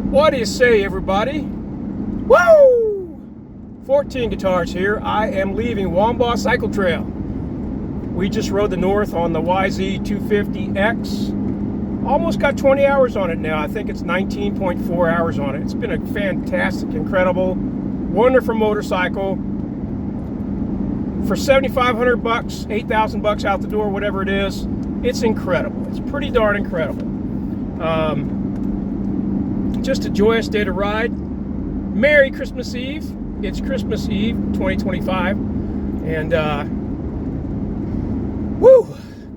What do you say, everybody? Woo! 14 guitars here. I am leaving Wambaw Cycle Trail. We just rode the north on the YZ250X. Almost got 20 hours on it now. I think it's 19.4 hours on it. It's been a fantastic, incredible, wonderful motorcycle. For 7,500 bucks, 8,000 bucks out the door, whatever it is, it's incredible. It's pretty darn incredible. Just a joyous day to ride. Merry Christmas Eve. It's Christmas Eve 2025, and woo,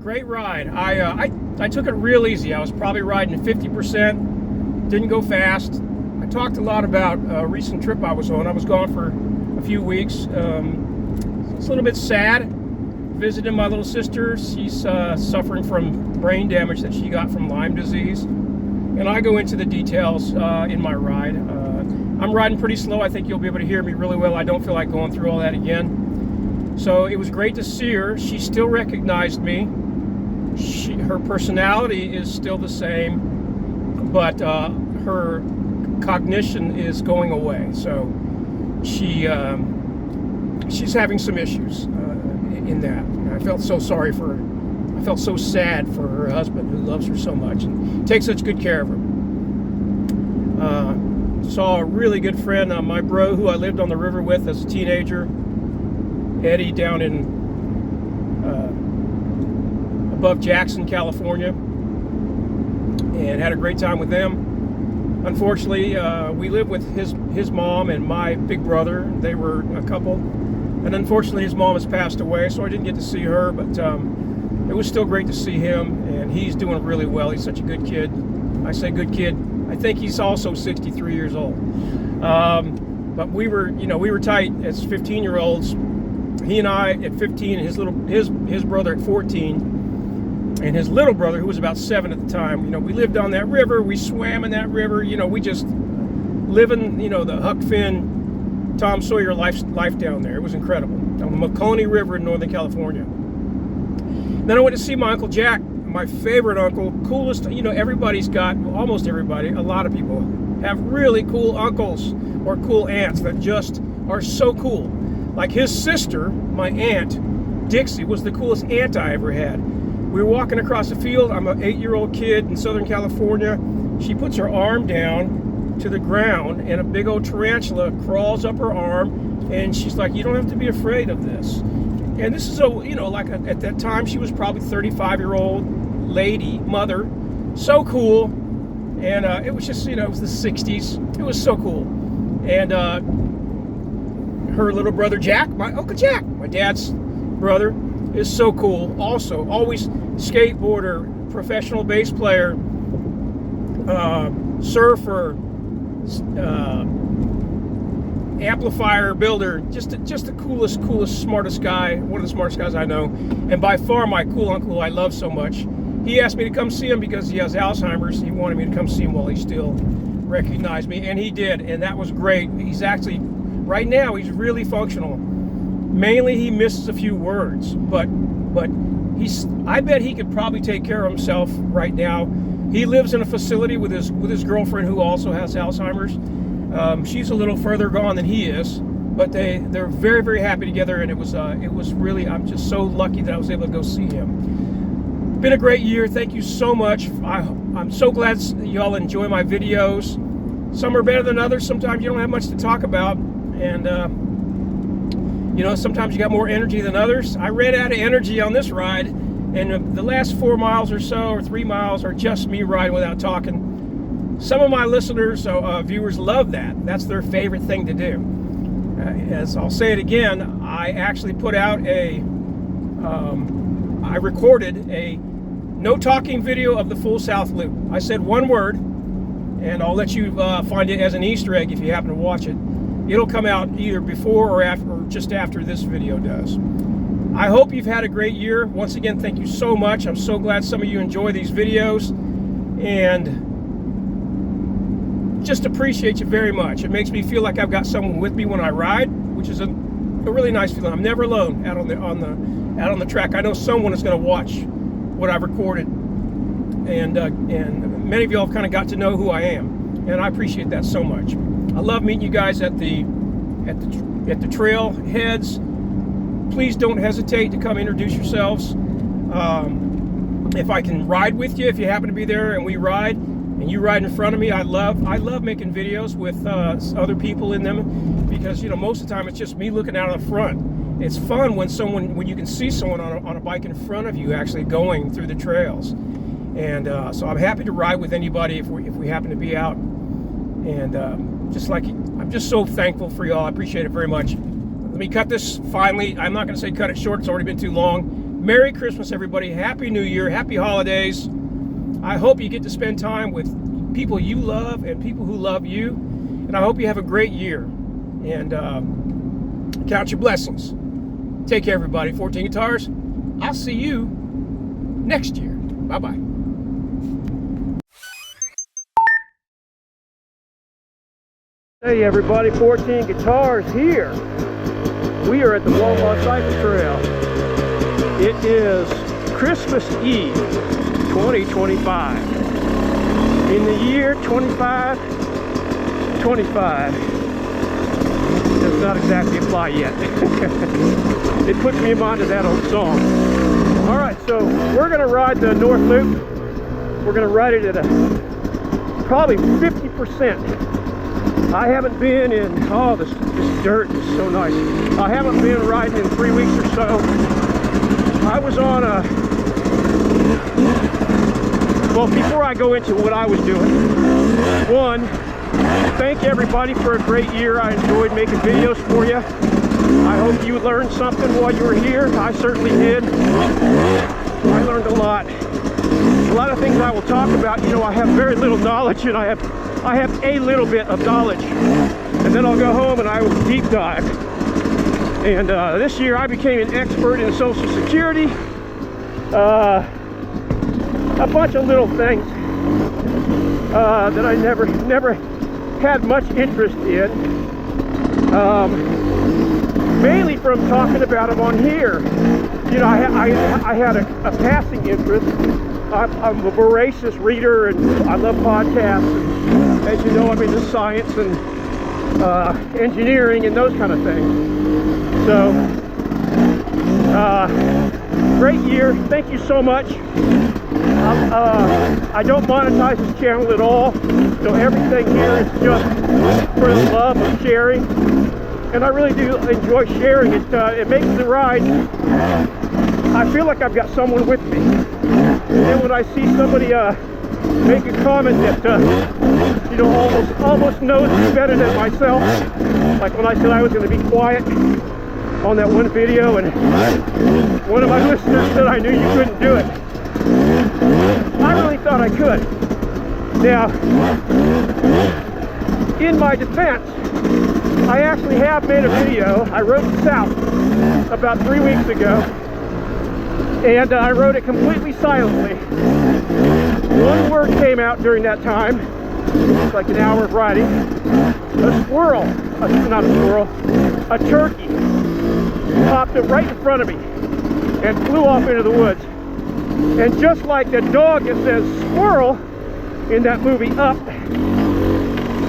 great ride. I took it real easy. I was probably riding 50%, didn't go fast. I talked a lot about a recent trip I was on. I was gone for a few weeks. It's a little bit sad. Visiting my little sister. She's suffering from brain damage that she got from Lyme disease. And I go into the details in my ride. I'm riding pretty slow. I think you'll be able to hear me really well. I don't feel like going through all that again. So it was great to see her. She still recognized me. Her personality is still the same, but her cognition is going away. So she's having some issues in that. And I felt so sorry for her. I felt so sad for her husband, who loves her so much and takes such good care of her. Saw a really good friend, my bro, who I lived on the river with as a teenager, Eddie, down in above Jackson, California, and had a great time with them. Unfortunately, we lived with his mom and my big brother. They were a couple, and unfortunately his mom has passed away, so I didn't get to see her, but it was still great to see him, and he's doing really well. He's such a good kid. I say good kid. I think he's also 63 years old. But we were tight as 15-year-olds. He and I at 15, and his brother at 14, and his little brother, who was about 7 at the time. We lived on that river. We swam in that river. We just living, the Huck Finn, Tom Sawyer life down there. It was incredible on the Maconie River in Northern California. Then I went to see my Uncle Jack, my favorite uncle, coolest. Everybody's got, almost everybody, a lot of people have really cool uncles or cool aunts that just are so cool. Like his sister, my aunt, Dixie, was the coolest aunt I ever had. We were walking across the field. I'm an 8-year-old kid in Southern California. She puts her arm down to the ground, and a big old tarantula crawls up her arm, and she's like, "You don't have to be afraid of this." And this is at that time, she was probably 35-year-old lady, mother, so cool. And it was just, it was the 60s. It was so cool. And her little brother Jack, my Uncle Jack, my dad's brother, is so cool. Also, always skateboarder, professional bass player, surfer, amplifier builder, just the coolest, smartest guy, one of the smartest guys I know, and by far my cool uncle who I love so much. He asked me to come see him because he has Alzheimer's. He wanted me to come see him while he still recognized me, and he did, and that was great. He's actually, right now, he's really functional. Mainly he misses a few words, but I bet he could probably take care of himself right now. He lives in a facility with his girlfriend, who also has Alzheimer's. She's a little further gone than he is, but they're very, very happy together, and it was really, I'm just so lucky that I was able to go see him. Been a great year. Thank you so much. I'm so glad y'all enjoy my videos. Some are better than others. Sometimes you don't have much to talk about, and sometimes you got more energy than others. I ran out of energy on this ride, and the last 4 miles or so, or 3 miles, are just me riding without talking. Some of my listeners, viewers, love that. That's their favorite thing to do. As I'll say it again, I actually put out I recorded a no talking video of the Full South Loop. I said one word, and I'll let you find it as an Easter egg if you happen to watch it. It'll come out either before or after, or just after this video does. I hope you've had a great year. Once again, thank you so much. I'm so glad some of you enjoy these videos, and just appreciate you very much. It makes me feel like I've got someone with me when I ride, which is a really nice feeling. I'm never alone out on the track. I know someone is going to watch what I've recorded, and many of y'all have kind of got to know who I am. and I appreciate that so much. I love meeting you guys at the trail heads. Please don't hesitate to come introduce yourselves. If I can ride with you, if you happen to be there and we ride, and you ride in front of me, I love making videos with other people in them, because most of the time it's just me looking out of the front. It's fun when you can see someone on a bike in front of you actually going through the trails. And so I'm happy to ride with anybody if we happen to be out. And I'm just so thankful for y'all. I appreciate it very much. Let me cut this finally. I'm not going to say cut it short. It's already been too long. Merry Christmas, everybody. Happy New Year. Happy holidays. I hope you get to spend time with people you love and people who love you. And I hope you have a great year. And count your blessings. Take care, everybody. 14 Guitars. I'll see you next year. Bye-bye. Hey, everybody. 14 Guitars here. We are at the Wambaw Cycle Trail. It is Christmas Eve 2025. In the year 2525. Does not exactly apply yet. It puts me in mind of that old song. Alright, so we're going to ride the North Loop. We're going to ride it at probably 50%. I haven't been in, this dirt is so nice. I haven't been riding in 3 weeks or so. I was on well, before I go into what I was doing, one, thank everybody for a great year. I enjoyed making videos for you. I hope you learned something while you were here. I certainly did. I learned a lot. A lot of things I will talk about, I have very little knowledge, and I have a little bit of knowledge. And then I'll go home and I will deep dive. And this year I became an expert in Social Security. A bunch of little things that I never had much interest in. Mainly from talking about them on here. I had a passing interest. I'm a voracious reader, and I love podcasts. And, as you know, I'm into science and engineering and those kind of things. So, great year. Thank you so much. I don't monetize this channel at all, so everything here is just for the love of sharing. And I really do enjoy sharing it. It makes the ride, I feel like I've got someone with me. And when I see somebody make a comment that almost knows me better than myself, like when I said I was going to be quiet on that one video, and one of my listeners said I knew you couldn't do it. I really thought I could. Now, in my defense, I actually have made a video. I rode south about 3 weeks ago, and I rode it completely silently. One word came out during that time. It's like an hour of riding. A squirrel, not a squirrel, a turkey popped up right in front of me and flew off into the woods. And just like the dog that says squirrel in that movie Up,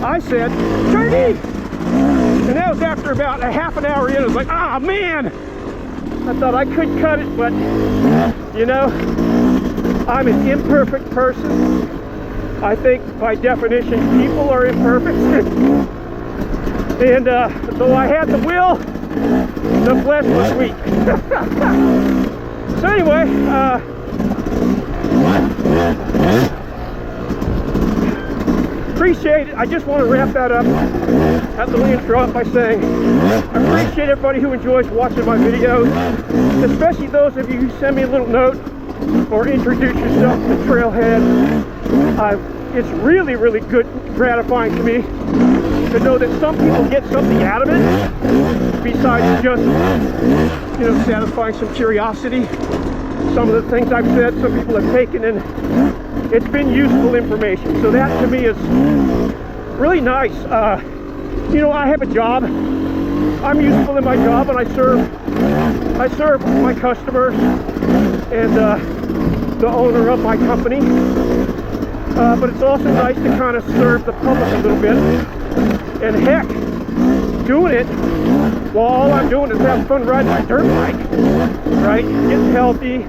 I said, turkey! And that was after about a half an hour in. I was like, ah, man! I thought I could cut it, but, I'm an imperfect person. I think, by definition, people are imperfect. And though I had the will, the flesh was weak. So anyway, appreciate it. I just want to wrap that up, that little intro up, by saying I appreciate everybody who enjoys watching my videos, especially those of you who send me a little note or introduce yourself to the trailhead. It's really, really good, gratifying to me to know that some people get something out of it besides just, satisfying some curiosity. Some of the things I've said, some people have taken, and it's been useful information. So that to me is really nice. I have a job. I'm useful in my job, and I serve my customers and the owner of my company. but it's also nice to kind of serve the public a little bit. And heck, doing it while all I'm doing is having fun riding my dirt bike, right? Getting healthy,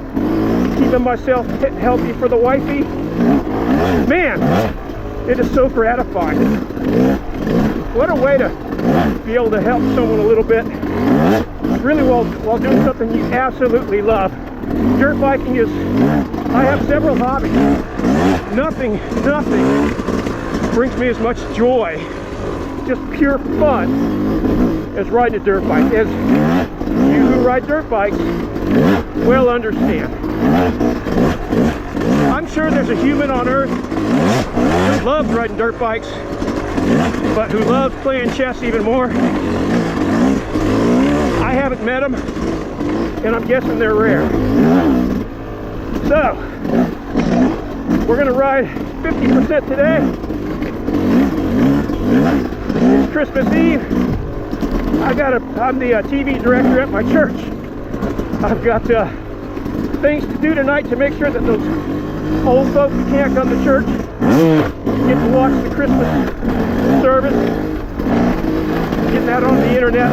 keeping myself healthy for the wifey. Man, it is so gratifying. What a way to be able to help someone a little bit, really while doing something you absolutely love. Dirt biking is, I have several hobbies. Nothing brings me as much joy, just pure fun, as riding a dirt bike. As you who ride dirt bikes well understand. I'm sure there's a human on earth who loves riding dirt bikes, but who loves playing chess even more. I haven't met them, and I'm guessing they're rare. So, we're gonna ride 50% today. It's Christmas Eve. I'm the TV director at my church. I've got things to do tonight to make sure that those old folks who can't come to church get to watch the Christmas service. Getting that on the internet.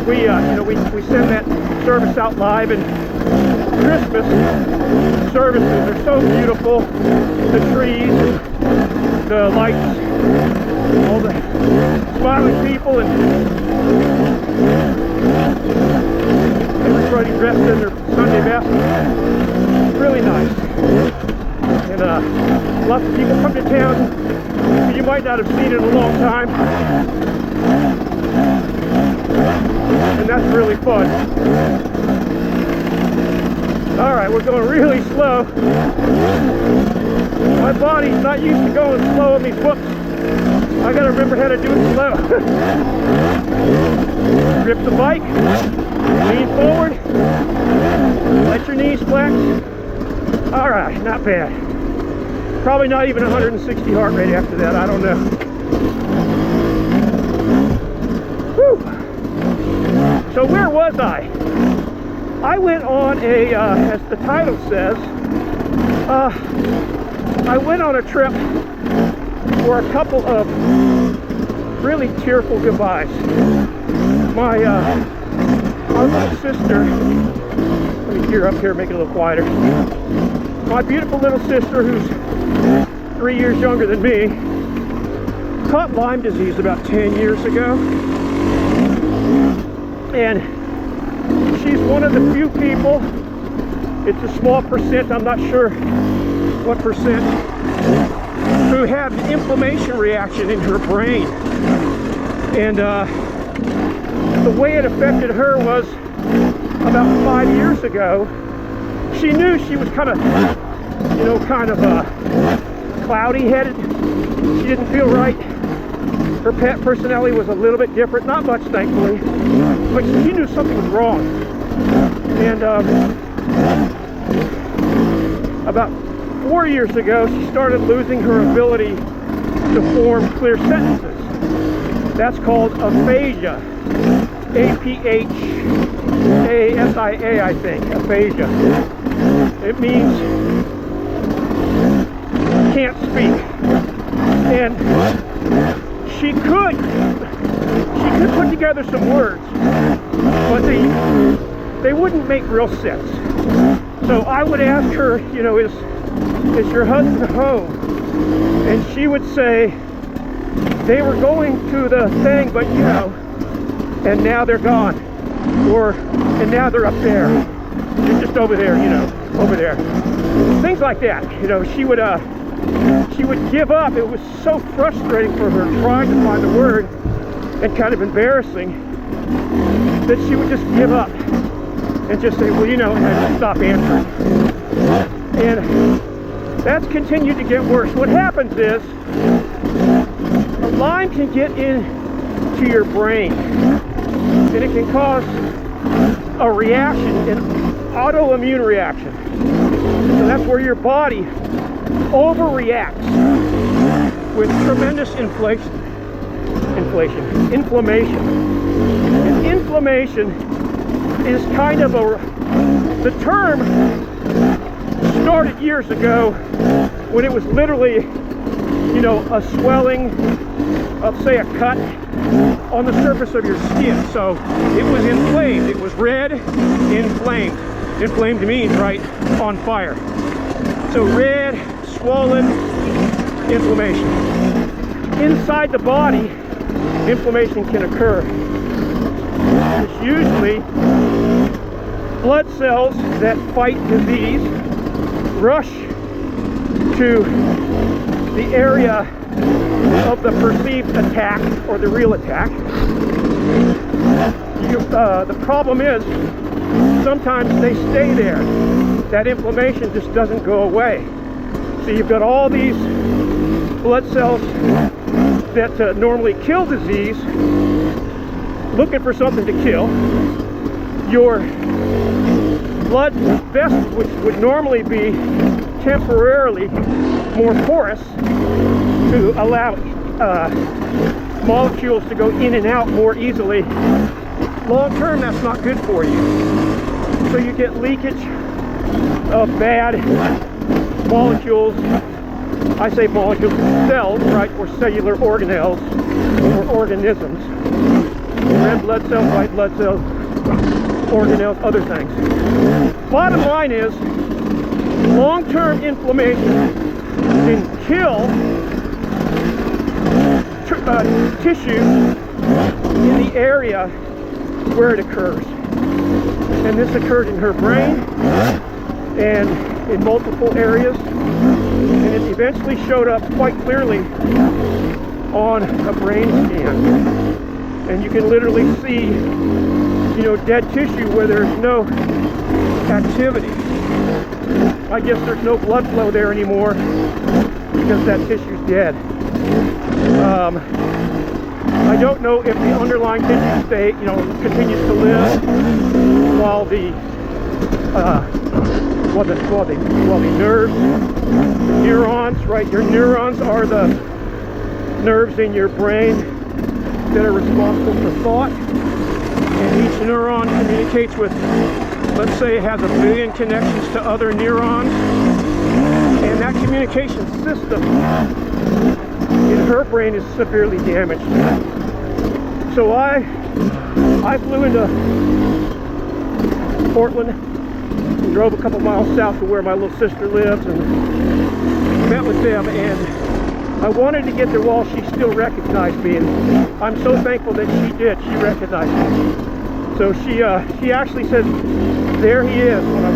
We send that service out live, and Christmas services are so beautiful. The trees, the lights, all the smiling people, and everybody dressed in their Sunday best. Really nice. And lots of people come to town who you might not have seen in a long time. And that's really fun. Alright, we're going really slow. My body's not used to going slow on these whoops. I gotta remember how to do it slow. Grip the bike, lean forward, let your knees flex. Alright, not bad. Probably not even 160 heart rate after that, I don't know. Whew. So where was I? I went on a, as the title says, I went on a trip for a couple of really tearful goodbyes. My little sister, let me gear up here, make it a little quieter. My beautiful little sister, who's 3 years younger than me, caught Lyme disease about 10 years ago. And she's one of the few people, it's a small percent, I'm not sure what percent, who had an inflammation reaction in her brain. And the way it affected her was about 5 years ago. She knew she was kind of cloudy headed. She didn't feel right. Her pet personality was a little bit different, not much thankfully, but she knew something was wrong. And about 4 years ago, she started losing her ability to form clear sentences. That's called aphasia. A-P-H-A-S-I-A, I think. Aphasia. It means can't speak. And she could put together some words, but they wouldn't make real sense. So I would ask her, you know, is your husband home? And she would say, they were going to the thing, but you know, and now they're gone. Or, and now they're up there. They're just over there, you know, over there. Things like that. You know, she would give up. It was so frustrating for her trying to find the word, and kind of embarrassing, that she would just give up and just say, well, you know, and I'd stop answering. And that's continued to get worse. What happens is, Lyme can get into your brain, and it can cause a reaction, an autoimmune reaction. So that's where your body overreacts with tremendous inflammation. And inflammation is kind of the term started years ago when it was literally, you know, a swelling of, say, a cut on the surface of your skin. So it was inflamed. It was red, inflamed. Inflamed means right on fire. So red, swollen, inflammation. Inside the body, inflammation can occur. It's usually blood cells that fight disease rush to the area of the perceived attack or the real attack. The problem is sometimes they stay there. That inflammation just doesn't go away. So you've got all these blood cells that normally kill disease looking for something to kill. Your blood vessels, which would normally be temporarily more porous to allow molecules to go in and out more easily, long term that's not good for you. So you get leakage of bad molecules. I say molecules, cells, right, or cellular organelles or organisms. Red blood cells, white blood cells, organelles, other things. Bottom line is, long-term inflammation can kill tissue in the area where it occurs. And this occurred in her brain and in multiple areas, and it eventually showed up quite clearly on a brain scan. And you can literally see, you know, dead tissue where there's no activity. I guess there's no blood flow there anymore because that tissue's dead. I don't know if the underlying tissue continues to live while the nerves, the neurons, right? Your neurons are the nerves in your brain that are responsible for thought, and each neuron communicates with, let's say it has 1 billion connections to other neurons, and that communication system in her brain is severely damaged. So I flew into Portland and drove a couple miles south of where my little sister lives and met with them, and I wanted to get there while she still recognized me, and I'm so thankful that she did. She recognized me. So she actually said, there he is, when I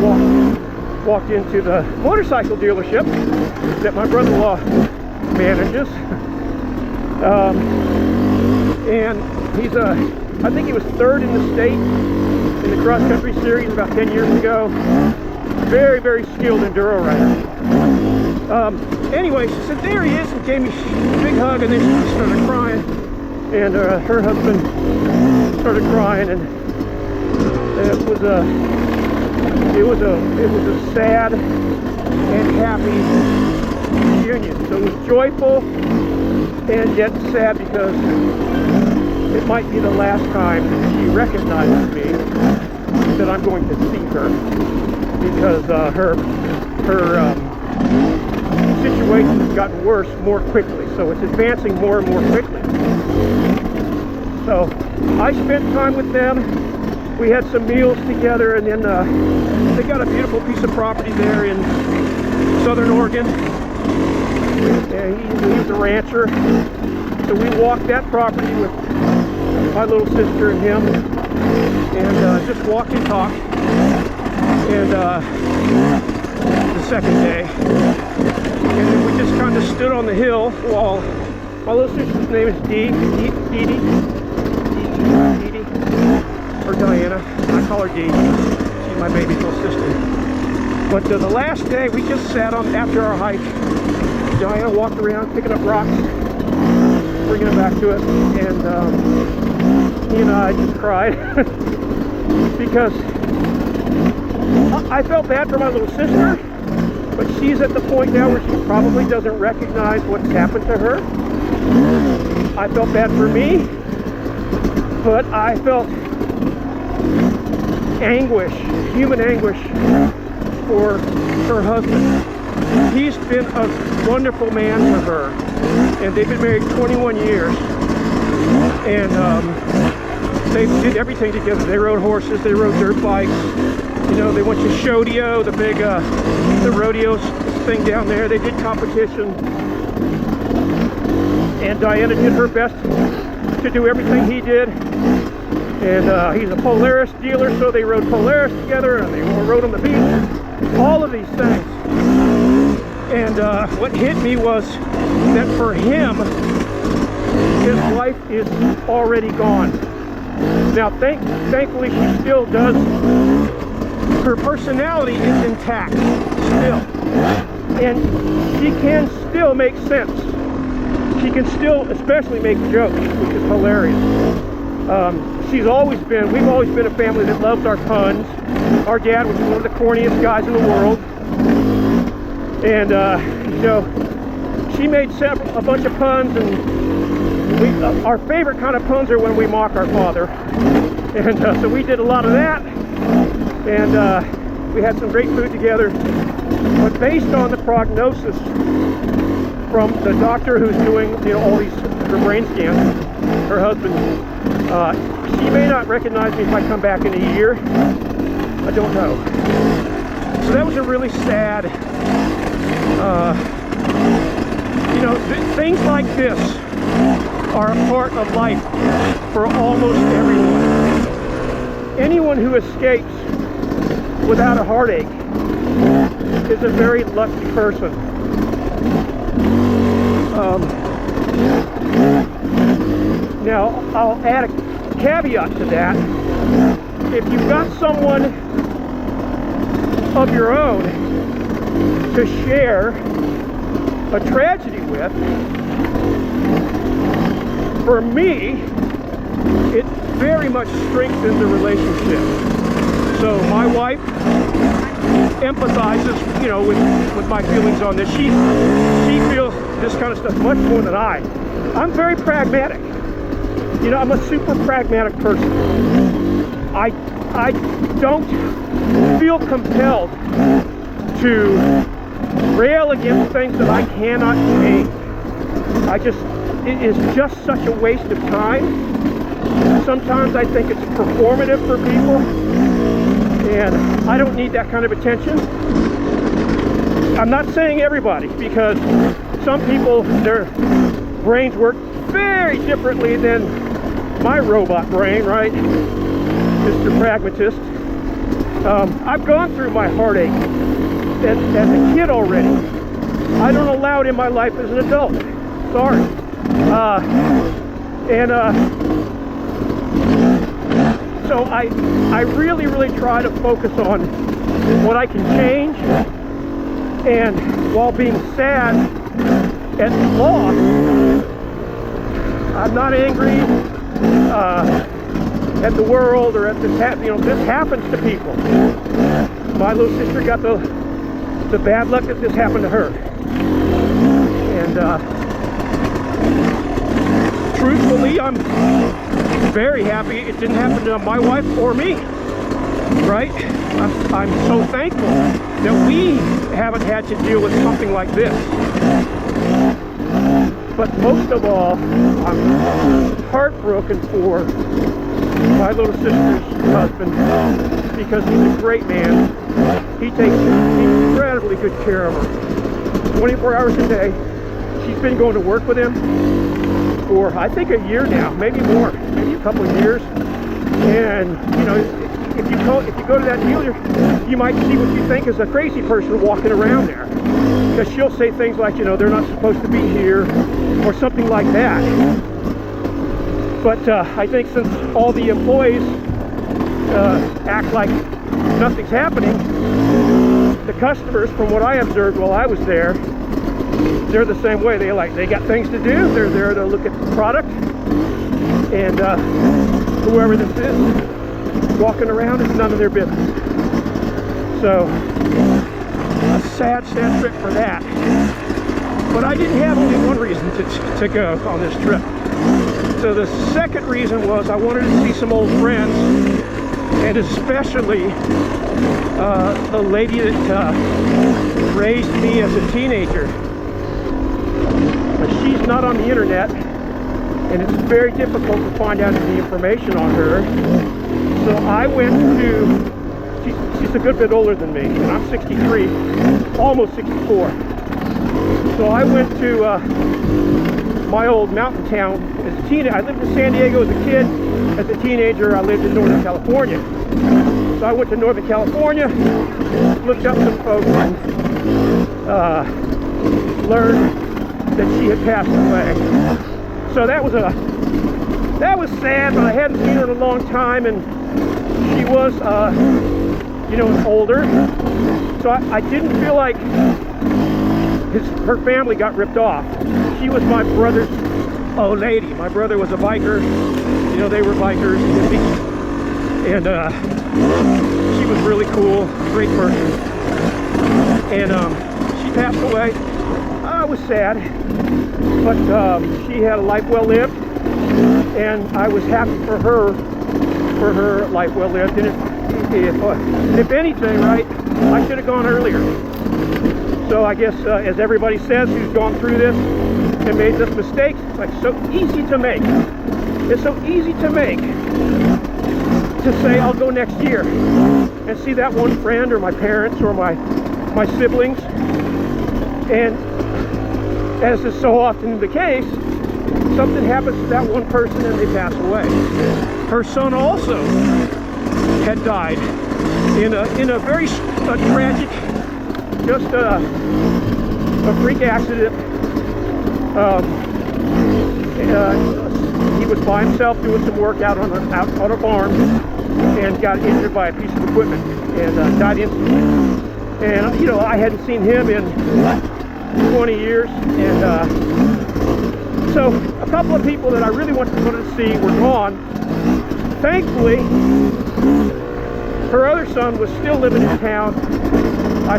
walked into the motorcycle dealership that my brother-in-law manages. And he's I think he was 3rd in the state in the cross-country series about 10 years ago. Very, very skilled enduro rider. Anyway, she said, there he is, and gave me a big hug, and then she just started crying. And her husband started crying, and it was a sad and happy union. So it was joyful and yet sad, because it might be the last time she recognizes me that I'm going to see her, because her situation has gotten worse more quickly, so it's advancing more and more quickly. So I spent time with them. We had some meals together, and then they got a beautiful piece of property there in Southern Oregon. And he's a rancher, so we walked that property with my little sister and him, and just walked and talked. And the second day, and then we just kind of stood on the hill while my little sister's name is Dee, or Diana. I call her Dee. She's my baby little sister. But the last day, we just sat on after our hike. Diana walked around picking up rocks, bringing them back to us, and he and I just cried because I felt bad for my little sister, but she's at the point now where she probably doesn't recognize what's happened to her. I felt bad for me, but I felt anguish, human anguish, for her husband, he's been a wonderful man to her, and they've been married 21 years, and they did everything together. They rode horses, they rode dirt bikes, you know, they went to Shodio, the big the rodeo thing down there. They did competition, and Diana did her best to do everything he did. And he's a Polaris dealer, so they rode Polaris together, and they rode on the beach, all of these things. And what hit me was that for him, his life is already gone. Now, thankfully, she still does, her personality is intact, still. And she can still make sense. She can still especially make jokes, which is hilarious. We've always been a family that loves our puns. Our dad was one of the corniest guys in the world. And, you know, she made a bunch of puns, and our favorite kind of puns are when we mock our father. And so we did a lot of that, and we had some great food together. But based on the prognosis from the doctor who's doing, you know, all these, her brain scans, her husband, she may not recognize me if I come back in a year. I don't know. So that was a really sad, you know, things like this are a part of life for almost everyone. Anyone who escapes without a heartache is a very lucky person. Now, I'll add a caveat to that. If you've got someone of your own to share a tragedy with, for me, it very much strengthens the relationship. So my wife empathizes, you know, with my feelings on this. She feels this kind of stuff much more than I. I'm very pragmatic. You know, I'm a super pragmatic person. I don't feel compelled to rail against things that I cannot change. It is just such a waste of time. Sometimes I think it's performative for people, and I don't need that kind of attention. I'm not saying everybody, because some people, their brains work very differently than my robot brain, right? Mr. Pragmatist. I've gone through my heartache as a kid already. I don't allow it in my life as an adult. Sorry. So I really, really try to focus on what I can change, and while being sad at loss, I'm not angry at the world or at this. You know, this happens to people. My little sister got the bad luck that this happened to her, and truthfully, I'm very happy it didn't happen to my wife or me. Right? I'm so thankful that we haven't had to deal with something like this. But most of all, I'm heartbroken for my little sister's husband, because he's a great man. He takes incredibly good care of her 24 hours a day. She's been going to work with him for, I think, a year now, maybe more, maybe a couple of years. And, you know, if you go to that dealer, you might see what you think is a crazy person walking around there, because she'll say things like, you know, they're not supposed to be here, or something like that. But I think since all the employees act like nothing's happening, the customers, from what I observed while I was there, they're the same way. They got things to do. They're there to look at the product, and whoever this is walking around is none of their business. So a sad trip for that. But I didn't have only one reason to go on this trip. So the second reason was I wanted to see some old friends, and especially the lady that raised me as a teenager. She's not on the internet, and it's very difficult to find out any information on her. So I went to, she's a good bit older than me, and I'm 63, almost 64. So I went to my old mountain town as a teenager. I lived in San Diego as a kid. As a teenager, I lived in Northern California. So I went to Northern California, looked up some folks, and learned that she had passed away. So that was sad, but I hadn't seen her in a long time, and she was, you know, older. So I didn't feel like her family got ripped off. She was my brother's old lady. My brother was a biker. You know, they were bikers, and she was really cool, great person. And she passed away. I was sad, but she had a life well lived, and I was happy for her life well lived. And if anything, right, I should have gone earlier. So I guess, as everybody says who's gone through this and made this mistake, it's like so easy to make. It's so easy to make, to say I'll go next year and see that one friend or my parents or my siblings, and as is so often the case, something happens to that one person and they pass away. Her son also had died in a very tragic, just a freak accident. He was by himself doing some work out on a farm and got injured by a piece of equipment and died instantly. And you know, I hadn't seen him in 20 years, and so a couple of people that I really wanted to see were gone. Thankfully, her other son was still living in town. I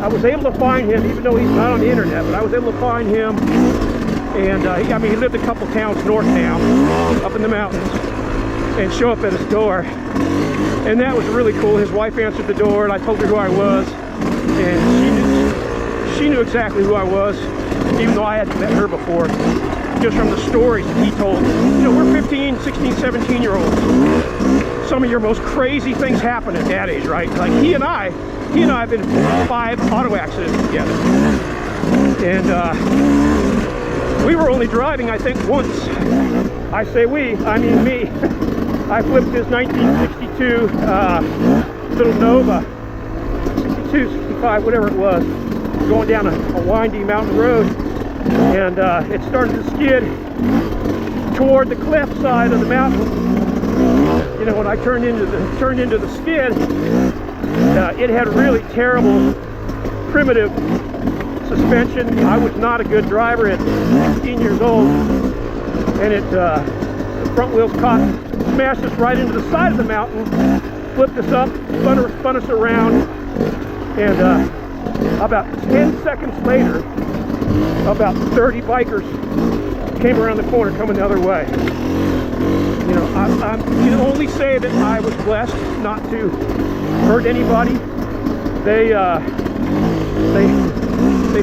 was able to find him, even though he's not on the internet, but I was able to find him. And I mean, he lived a couple towns north now, up in the mountains, and show up at his door. And that was really cool. His wife answered the door, and I told her who I was, and she knew exactly who I was, even though I hadn't met her before, just from the stories that he told. You know, we're 15, 16, 17-year-olds. Some of your most crazy things happen at that age, right? Like he and I have been in 5 auto accidents together. And we were only driving, I think, once. I say we, I mean me. I flipped his 1962 little Nova, 62, 65, whatever it was, going down a windy mountain road, and it started to skid toward the cliff side of the mountain. You know, when I turned into the skid, it had really terrible, primitive suspension. I was not a good driver at 16 years old, and the front wheels smashed us right into the side of the mountain, flipped us up, spun us around, and about 10 seconds later, about 30 bikers came around the corner coming the other way. You know, I can only say that I was blessed not to hurt anybody. They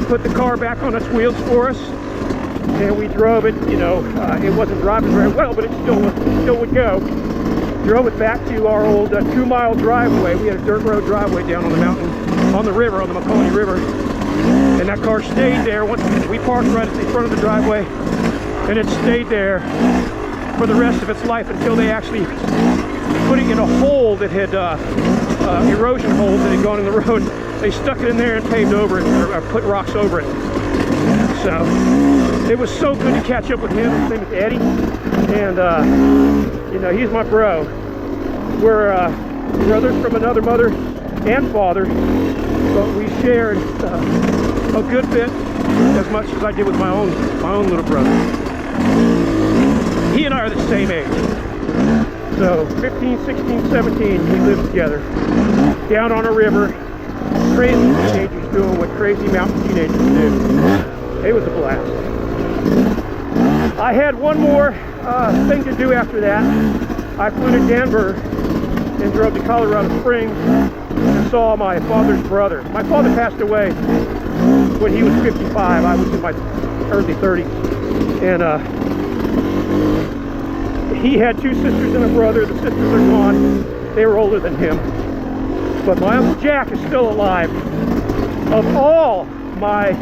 put the car back on its wheels for us, and we drove it. You know, it wasn't driving very well, but it still would go. Drove it back to our old 2-mile driveway. We had a dirt road driveway down on the mountain, on the river, on the Macaulay River, and that car stayed there. Once we parked right at the front of the driveway, and it stayed there for the rest of its life until they actually put it in a hole that had erosion holes that had gone in the road. They stuck it in there and paved over it, or put rocks over it. So it was so good to catch up with him. His name is Eddie, and you know, he's my bro. We're brothers from another mother and father, but we shared a good bit, as much as I did with my own little brother. He and I are the same age. So 15, 16, 17, we lived together down on a river. Crazy teenagers doing what crazy mountain teenagers do. It was a blast. I had one more thing to do after that. I flew to Denver and drove to Colorado Springs and saw my father's brother. My father passed away when he was 55. I was in my early 30s. And he had 2 sisters and a brother. The sisters are gone. They were older than him. But my Uncle Jack is still alive. Of all my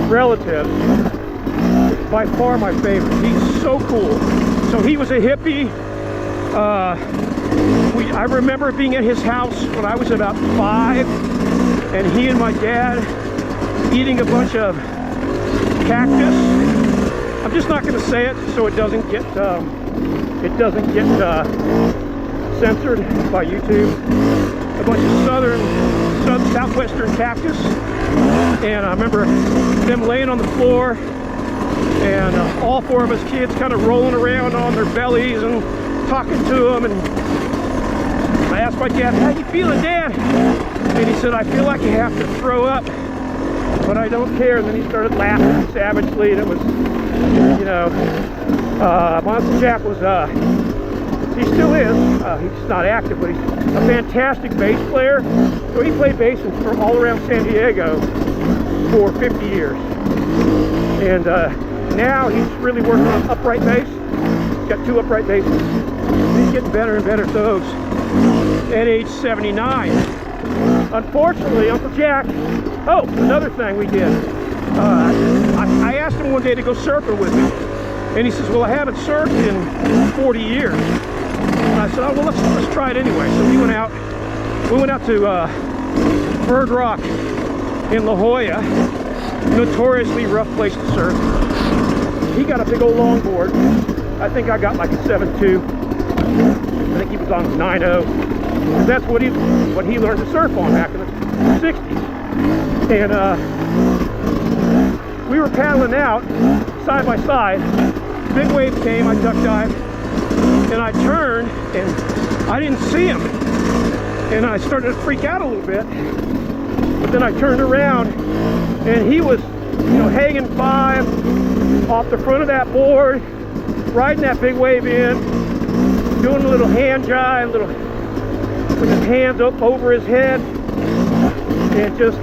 relatives, by far my favorite. He's so cool. So he was a hippie. I remember being at his house when I was about 5, and he and my dad eating a bunch of cactus. I'm just not going to say it so it doesn't get censored by YouTube. A bunch of southwestern cactus, and I remember them laying on the floor, and all 4 of us kids kind of rolling around on their bellies and talking to them. And I asked my dad, "How you feeling, Dad?" And he said, "I feel like I have to throw up, but I don't care." And then he started laughing savagely, and it was, you know, my Uncle Jack was, he still is, he's not active, but he's a fantastic bass player. So he played bass from all around San Diego for 50 years. And now he's really working on upright bass. He's got 2 upright basses. He's getting better and better at those at age 79. Unfortunately, Uncle Jack, oh, another thing we did. I asked him one day to go surfing with me. And he says, "Well, I haven't surfed in 40 years. And I said, "Oh, well, let's try it anyway." So we went out to Bird Rock in La Jolla, notoriously rough place to surf. He got a big old longboard. I think I got like a 7.2. I think he was on 9.0. That's what he learned to surf on back in the 60s. And we were paddling out side by side. Big wave came. I duck dived, and I turned, and I didn't see him. And I started to freak out a little bit. But then I turned around, and he was, you know, hanging 5 off the front of that board, riding that big wave in, doing a little hand jive, with his hands up over his head, and just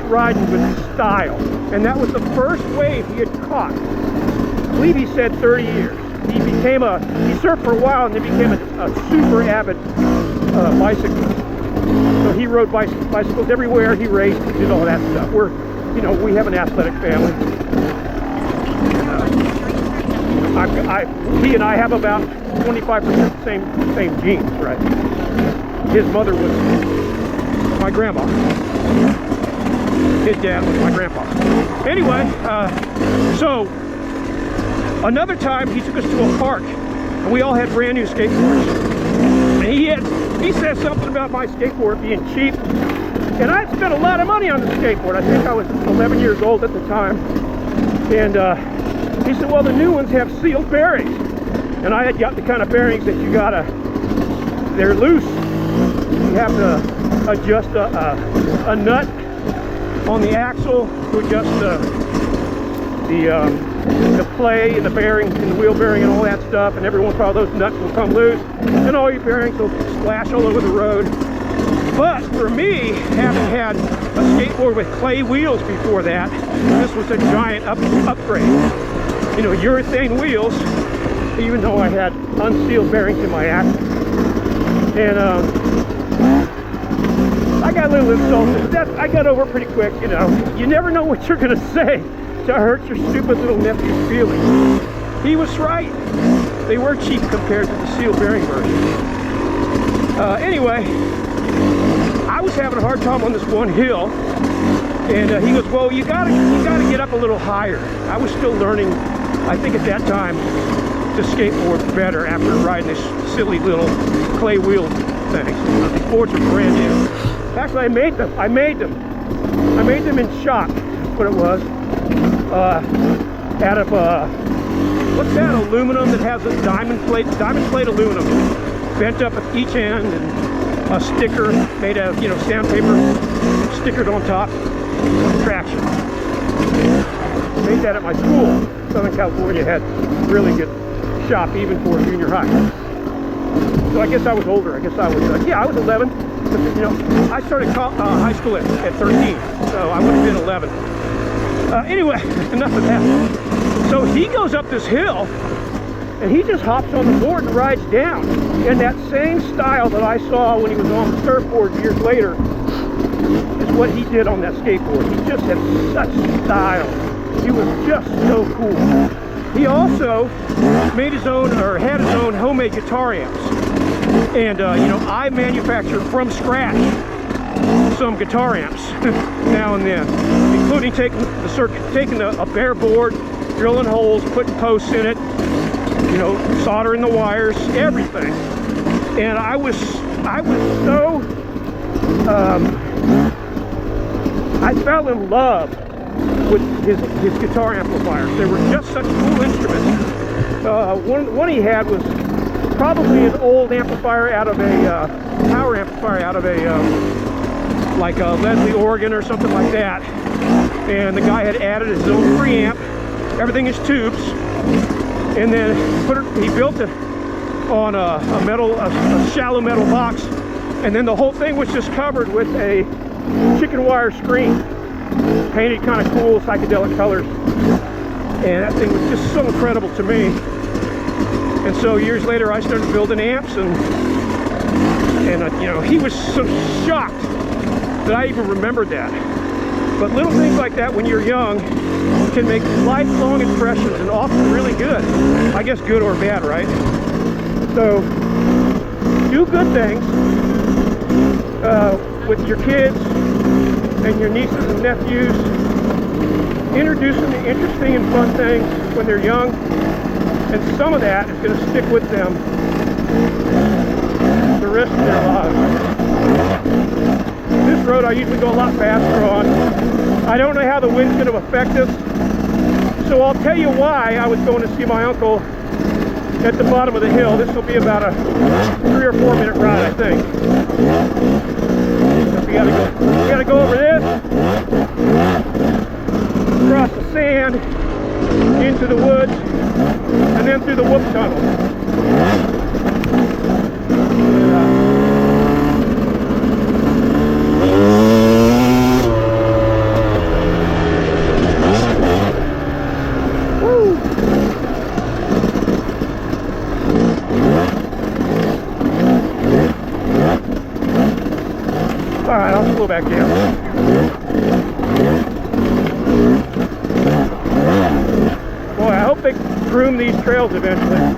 riding with style. And that was the first wave he had caught. I believe he said 30 years. He surfed for a while and then became a super avid bicyclist. So he rode bicycles everywhere. He raced, he did all that stuff. We have an athletic family. He and I have about 25% same genes, right? His mother was my grandma. His dad was my grandpa. Anyway, so another time he took us to a park, and we all had brand new skateboards. And he said something about my skateboard being cheap, and I had spent a lot of money on the skateboard. I think I was 11 years old at the time. And he said, "Well, the new ones have sealed bearings." And I had got the kind of bearings that they're loose. You have to adjust a nut on the axle to adjust the play and the bearing and the wheel bearing and all that stuff, and every once in a while those nuts will come loose and all your bearings will splash all over the road. But for me, having had a skateboard with clay wheels before that, this was a giant upgrade. You know, urethane wheels, even though I had unsealed bearings in my axle. And I got a little insulted, but I got over it pretty quick. You know, you never know what you're going to say to hurt your stupid little nephew's feelings. He was right. They were cheap compared to the sealed bearing version. Anyway, I was having a hard time on this one hill, and he goes, "Well, you gotta get up a little higher." I was still learning, I think at that time, to skateboard better after riding this silly little clay wheel thing. These boards are brand new. Actually, I made them in shop. That's what it was. Out of what's that aluminum that has a diamond plate aluminum, bent up at each end, and a sticker made of, you know, sandpaper stickered on top. Traction. Made that at my school. Southern California had really good shop even for junior high. So I guess I was older. I guess I was I was 11. You know, I started high school at 13, so I would have been 11. Anyway, enough of that. So he goes up this hill, and he just hops on the board and rides down in that same style that I saw when he was on the surfboard years later. Is what he did on that skateboard. He just had such style. He was just so cool. He also made his own, or had his own homemade guitar amps. And you know, I manufactured from scratch some guitar amps now and then, including taking a bare board, drilling holes, putting posts in it, you know, soldering the wires, everything. And I was so I fell in love with his guitar amplifiers. They were just such cool instruments. One he had was probably an old amplifier out of a power amplifier out of a like a Leslie organ or something like that. And the guy had added his own preamp. Everything is tubes. And then he built it on a shallow metal box. And then the whole thing was just covered with a chicken wire screen, painted kind of cool psychedelic colors. And that thing was just so incredible to me. And so years later I started building amps, and you know, he was so shocked that I even remembered that. But little things like that when you're young can make lifelong impressions, and often really good. I guess good or bad, right? So do good things with your kids and your nieces and nephews. Introduce them to interesting and fun things when they're young, and some of that is going to stick with them the rest of their lives. This road I usually go a lot faster on. I don't know how the wind's going to affect us, so I'll tell you why I was going to see my uncle at the bottom of the hill. This will be about a 3 or 4 minute ride, I think. So we gotta go over this, across the sand, into the woods, and then through the Whoop Tunnel. Alright, I'll slow back down. Boy, I hope they groom these trails eventually.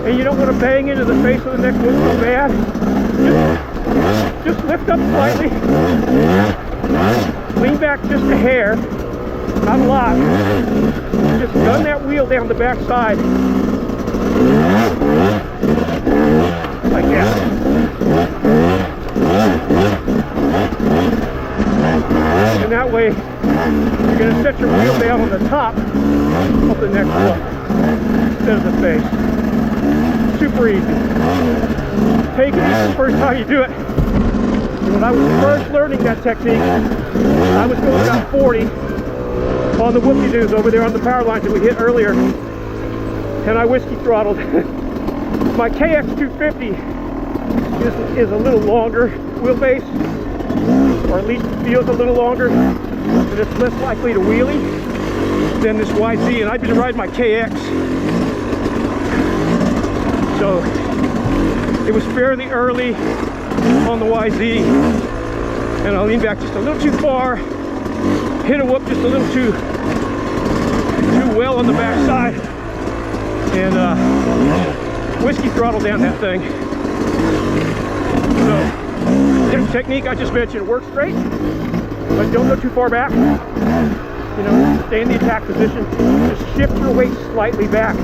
And you don't want to bang into the face of the next one so bad, just lift up slightly, lean back just a hair, not a lot, just gun that wheel down the back side, like that. And that way, you're going to set your wheel down on the top of the next one instead of the face. Super easy. Take it easy the first time you do it. And when I was first learning that technique, I was going about 40 on the whoopie-doos over there on the power lines that we hit earlier, and I whiskey throttled. My KX250 is a little longer wheelbase, or at least it feels a little longer, and it's less likely to wheelie than this YZ, and I've been riding my KX. So it was fairly early on the YZ, and I leaned back just a little too far, hit a whoop just a little too well on the back side, and whiskey throttled down that thing. So the technique I just mentioned works great, but don't go too far back. You know, stay in the attack position. Just shift your weight slightly back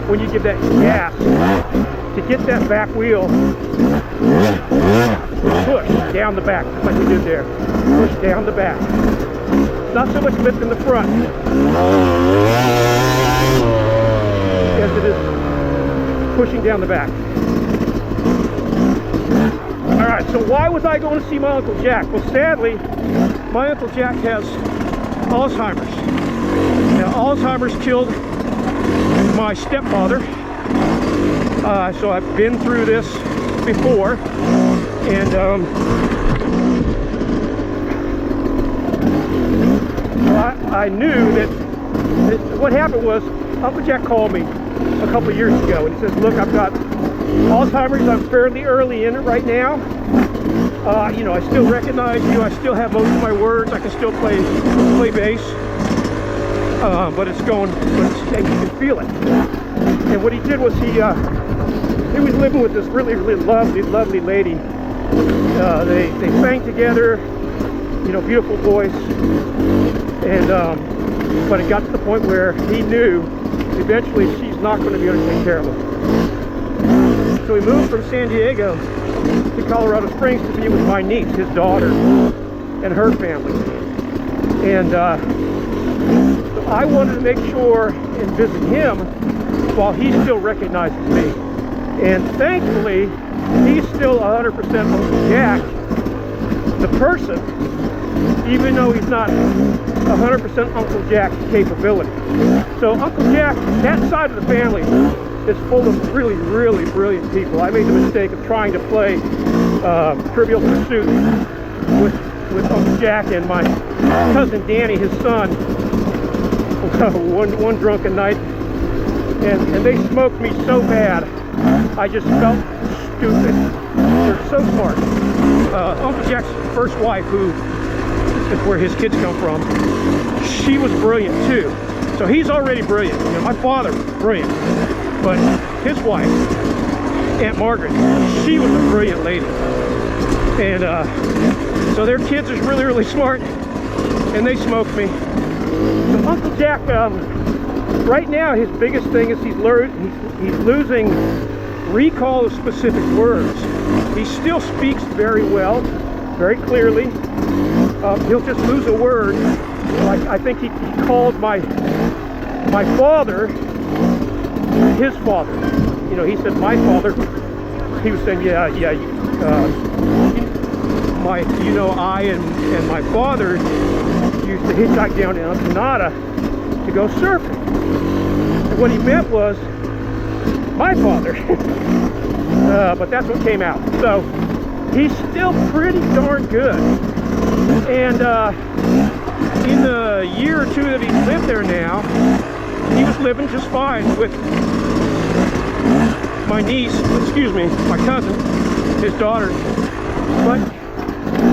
when you give that gas to get that back wheel, push down the back, just like we did there. Push down the back. Not so much lift in the front as it is pushing down the back. Alright, so why was I going to see my Uncle Jack? Well, sadly, my Uncle Jack has Alzheimer's. Now, Alzheimer's killed my stepfather. So I've been through this before, and I knew that what happened was Uncle Jack called me a couple of years ago, and he says, look, I've got Alzheimer's. I'm fairly early in it right now. You know, I still recognize you. I still have most of my words. I can still play bass. But it's going, you can feel it. And what he did was he was living with this really lovely lady. They sang together, you know, beautiful voice. And but it got to the point where he knew eventually she's not going to be able to take care of him. So he moved from San Diego to Colorado Springs to be with my niece, his daughter, and her family. And I wanted to make sure and visit him while he still recognizes me. And thankfully, he's still 100% Uncle Jack, the person, even though he's not 100% Uncle Jack capability. So Uncle Jack, that side of the family, is full of really brilliant people. I made the mistake of trying to play Trivial Pursuit with Uncle Jack and my cousin Danny, his son, one drunken night, and they smoked me so bad I just felt stupid. They're so smart. Uncle Jack's first wife, who is where his kids come from, she was brilliant too. So he's already brilliant. You know, my father was brilliant, but his wife, Aunt Margaret, she was a brilliant lady. And so their kids are really smart, and they smoked me. So Uncle Jack, right now his biggest thing is he's losing recall of specific words. He still speaks very well, very clearly. He'll just lose a word. Like I think he called my father his father. You know, he said my father. He was saying, I and my father used to hitchhike down to Ensenada to go surfing. And what he meant was my father. But that's what came out. So he's still pretty darn good. And in the year or two that he's lived there now, he was living just fine with my niece, my cousin, his daughter. But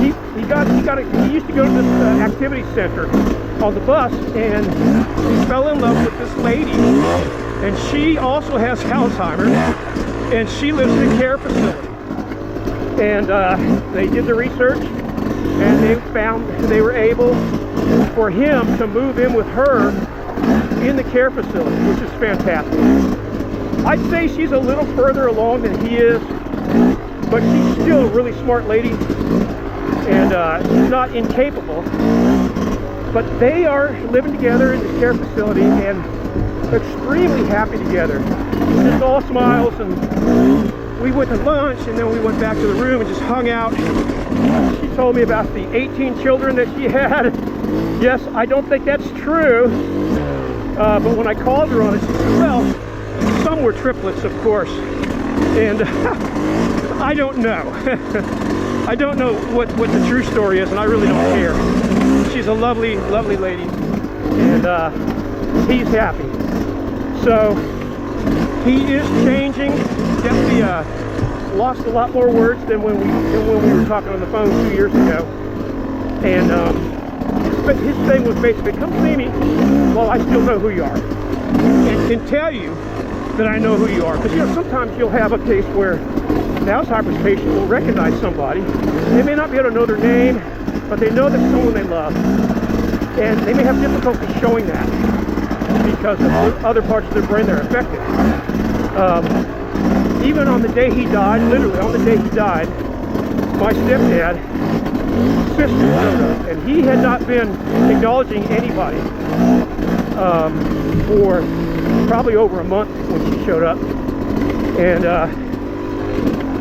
he used to go to this activity center on the bus, and he fell in love with this lady, and she also has Alzheimer's, and she lives in a care facility. And they did the research, and they found they were able for him to move in with her in the care facility, which is fantastic. I'd say she's a little further along than he is, but she's still a really smart lady, and she's not incapable. But they are living together in the care facility and extremely happy together. Just all smiles, and we went to lunch, and then we went back to the room and just hung out. She told me about the 18 children that she had. Yes, I don't think that's true. But when I called her on it, she said, well, some were triplets, of course. And I don't know. I don't know what the true story is, and I really don't care. She's a lovely lady, and he's happy. So he is changing. Definitely lost a lot more words than when we were talking on the phone 2 years ago. And his thing was basically, come see me while I still know who you are, and can tell you that I know who you are. Because, you know, sometimes you'll have a case where an Alzheimer's patient will recognize somebody. They may not be able to know their name, but they know that's someone they love. And they may have difficulty showing that because of other parts of their brain that are affected. Even on the day he died, literally on the day he died, my stepdad's sister showed up, and he had not been acknowledging anybody for probably over a month when she showed up. And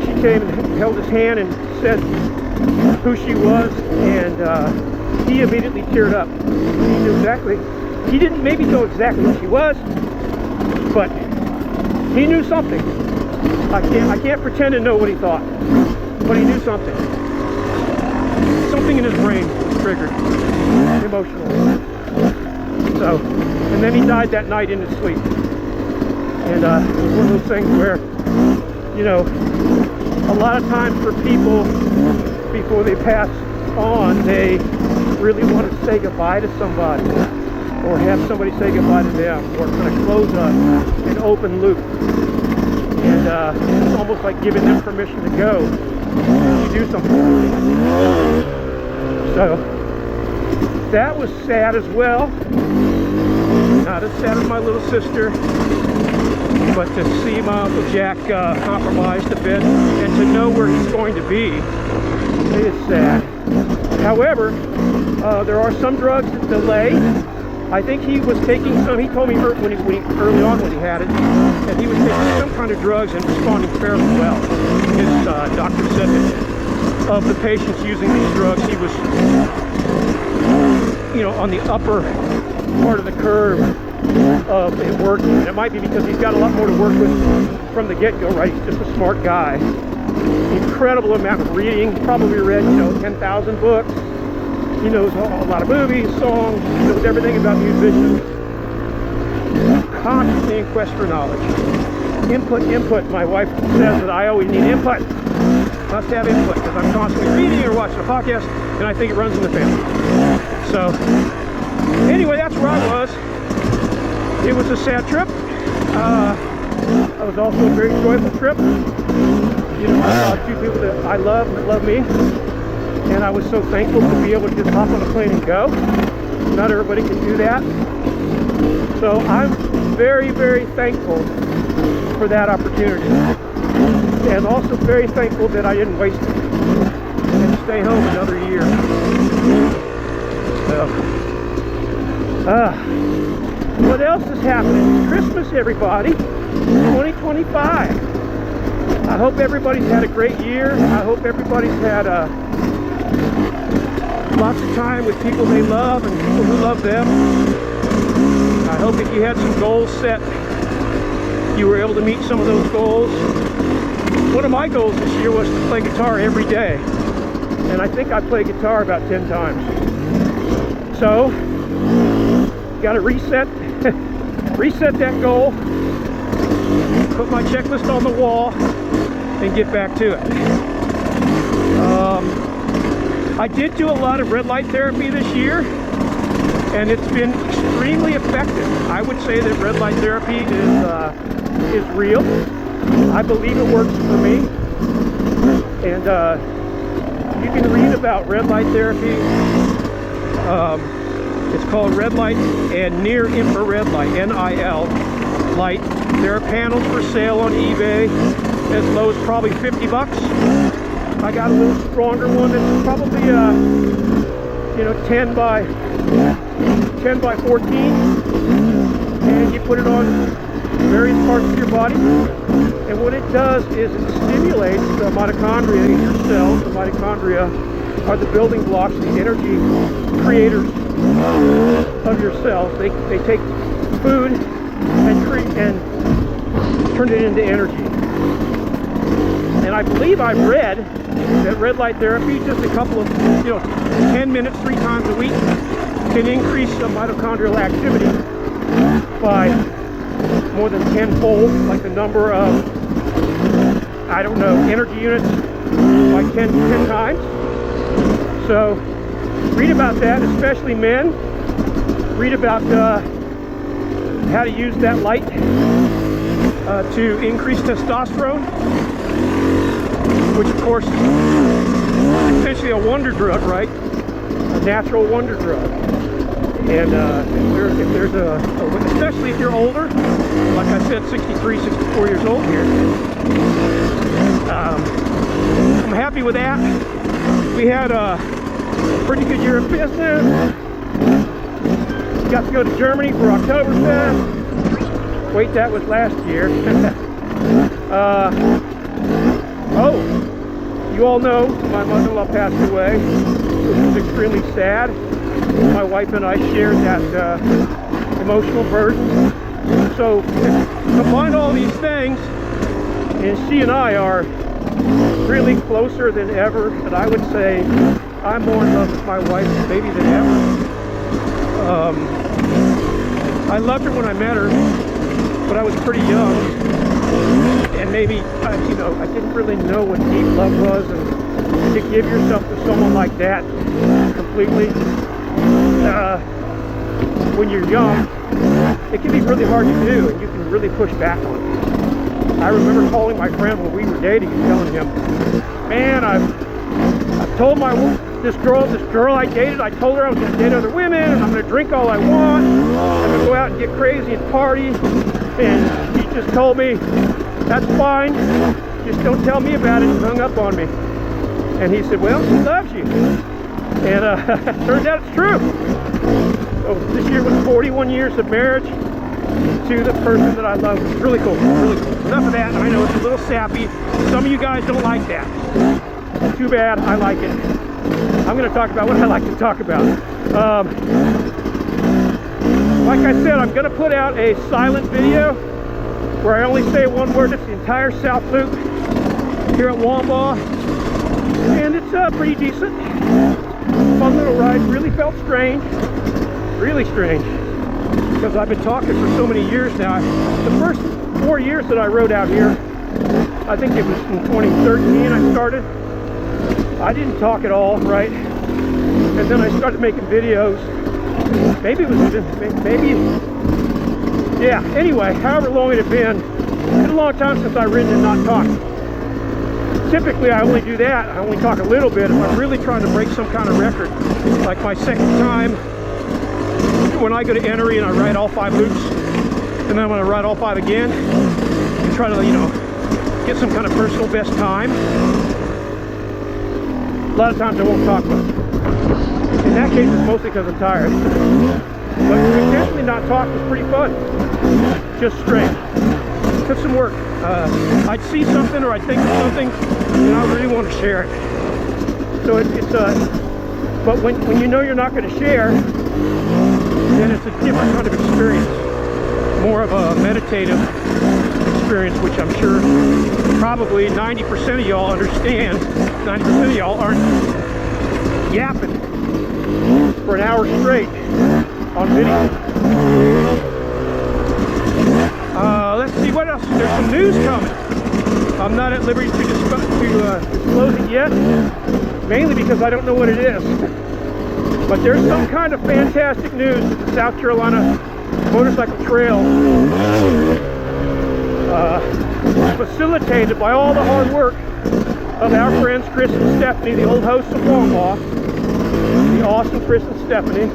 she came and held his hand and said who she was, and he immediately teared up. He knew exactly, he didn't maybe know exactly who she was, but he knew something. I can't pretend to know what he thought, but he knew something. Something in his brain triggered emotionally. So, and then he died that night in his sleep. And it was one of those things where, you know, a lot of times for people, before they pass on, they really want to say goodbye to somebody, or have somebody say goodbye to them, or kind of close an open loop. And it's almost like giving them permission to go to do something. So that was sad as well. Not as sad as my little sister, but to see my Uncle Jack compromised a bit, and to know where he's going to be is sad. However, there are some drugs that delay. I think he was taking some, he told me early on when he had it, that he was taking some kind of drugs and responding fairly well. His doctor said that of the patients using these drugs, he was, you know, on the upper part of the curve of it working. And it might be because he's got a lot more to work with from the get-go, right? He's just a smart guy. Incredible amount of reading. Probably read, you know, 10,000 books. He knows a lot of movies, songs. He knows everything about musicians. Constantly in quest for knowledge. Input. My wife says that I always need input. Must have input, because I'm constantly reading or watching a podcast, and I think it runs in the family. So, anyway, that's where I was. It was a sad trip. It was also a very joyful trip. You know, I saw two people that I love and that love me, and I was so thankful to be able to just hop on a plane and go. Not everybody can do that. So I'm very, very thankful for that opportunity, and also very thankful that I didn't waste it and stay home another year. So, what else is happening? It's Christmas, everybody. 2025. I hope everybody's had a great year. I hope everybody's had lots of time with people they love and people who love them. I hope if you had some goals set, you were able to meet some of those goals. One of my goals this year was to play guitar every day, and I think I played guitar about 10 times. So, got to reset that goal, put my checklist on the wall, and get back to it. I did do a lot of red light therapy this year, and it's been extremely effective. I would say that red light therapy is real. I believe it works for me. And you can read about red light therapy. It's called red light and near infrared light, NIL light. There are panels for sale on eBay as low as probably 50 bucks. I got a little stronger one that's probably 10 by 14, and you put it on various parts of your body, and what it does is it stimulates the mitochondria in your cells. The mitochondria are the building blocks, the energy creators of your cells. They take food and turn it into energy. And I believe I've read that red light therapy, just a couple of 10 minutes 3 times a week, can increase the mitochondrial activity by more than 10-fold, like the number of, I don't know, energy units by 10 times. So read about that, especially men. Read about how to use that light to increase testosterone, which of course is essentially a wonder drug, right? A natural wonder drug. And if there's especially if you're older, like I said, 63, 64 years old here, I'm happy with that. We had a pretty good year of business. Got to go to Germany for Oktoberfest. Wait, that was last year. Oh, you all know my mother-in-law passed away, which was extremely sad. My wife and I shared that emotional burden. So combine all these things, and she and I are really closer than ever. And I would say I'm more in love with my wife maybe than ever. I loved her when I met her, but I was pretty young, and maybe I didn't really know what deep love was, and to give yourself to someone like that completely when you're young, it can be really hard to do, and you can really push back on it. I remember calling my friend when we were dating and telling him, man, I've told this girl I dated, I told her I was going to date other women, and I'm going to drink all I want, I'm going to go out and get crazy and party, and he just told me, that's fine, just don't tell me about it, and hung up on me. And he said, well, she loves you. And turns out it's true. So this year was 41 years of marriage to the person that I love. It's really cool, really cool. Enough of that. I know it's a little sappy. Some of you guys don't like that. Too bad, I like it. I'm going to talk about what I like to talk about. Like I said, I'm going to put out a silent video where I only say one word. It's the entire South Loop here at Wambaw. And it's pretty decent. Fun little ride. Really felt strange. Really strange. Because I've been talking for so many years now. The first 4 years that I rode out here, I think it was in 2013 I started. I didn't talk at all, right? And then I started making videos. Maybe it was, yeah, anyway, however long it had been, it's been a long time since I've ridden and not talked. Typically, I only do that. I only talk a little bit if I'm really trying to break some kind of record. Like my second time, when I go to Enoree and I ride all 5 loops, and then I'm going to ride all 5 again, and try to, get some kind of personal best time. A lot of times I won't talk much. In that case, it's mostly because I'm tired. But intentionally not talk was pretty fun. Just strange. Took some work. I'd see something or I'd think of something, and I really want to share it. So but when you know you're not going to share, then it's a different kind of experience. More of a meditative experience, which I'm sure probably 90% of y'all understand. 90% of y'all aren't yapping for an hour straight on video. Let's see what else. There's some news coming. I'm not at liberty to disclose it yet, mainly because I don't know what it is. But there's some kind of fantastic news that the South Carolina Motorcycle Trail, facilitated by all the hard work of our friends Chris and Stephanie, the old hosts of Wambaw, the awesome Chris and Stephanie,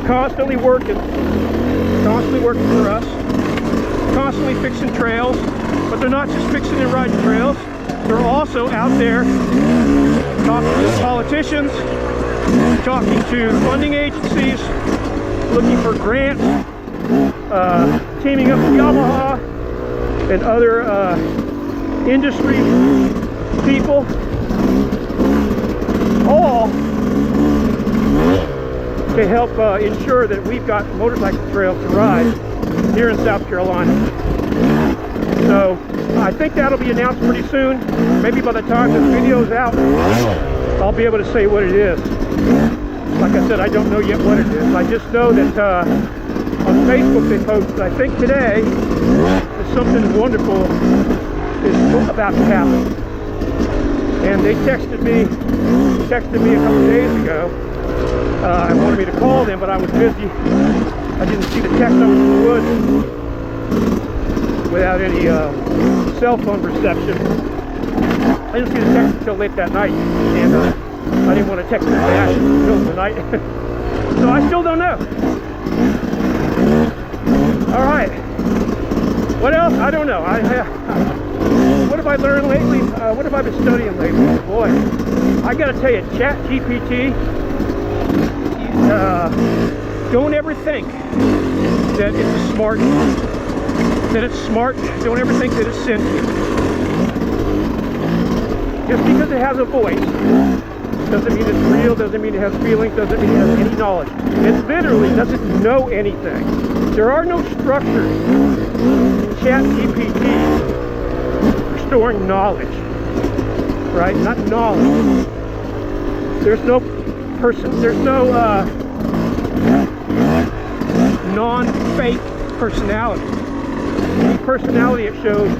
constantly working for us, constantly fixing trails. But they're not just fixing and riding trails, they're also out there talking to politicians, talking to funding agencies, looking for grants, teaming up with Yamaha and other industry people, all to help ensure that we've got motorcycle trails to ride here in South Carolina. So I think that'll be announced pretty soon. Maybe by the time this video's out, I'll be able to say what it is. Like I said, I don't know yet what it is. I just know that on Facebook they posted, I think today, that something wonderful is about to happen. And they texted me a couple days ago. I wanted me to call them, but I was busy. I didn't see the text. I was in the woods without any cell phone reception. I didn't see the text until late that night, and I didn't want to text them back in the middle of the night. So I still don't know. All right. What else? I don't know. What have I learned lately? What have I been studying lately? Boy, I gotta tell you, ChatGPT, don't ever think that it's smart. Don't ever think that it's sentient. Just because it has a voice doesn't mean it's real, doesn't mean it has feelings, doesn't mean it has any knowledge. It literally doesn't know anything. There are no structures in ChatGPT for storing knowledge, right? Not knowledge. There's no non-fake personality. The personality it shows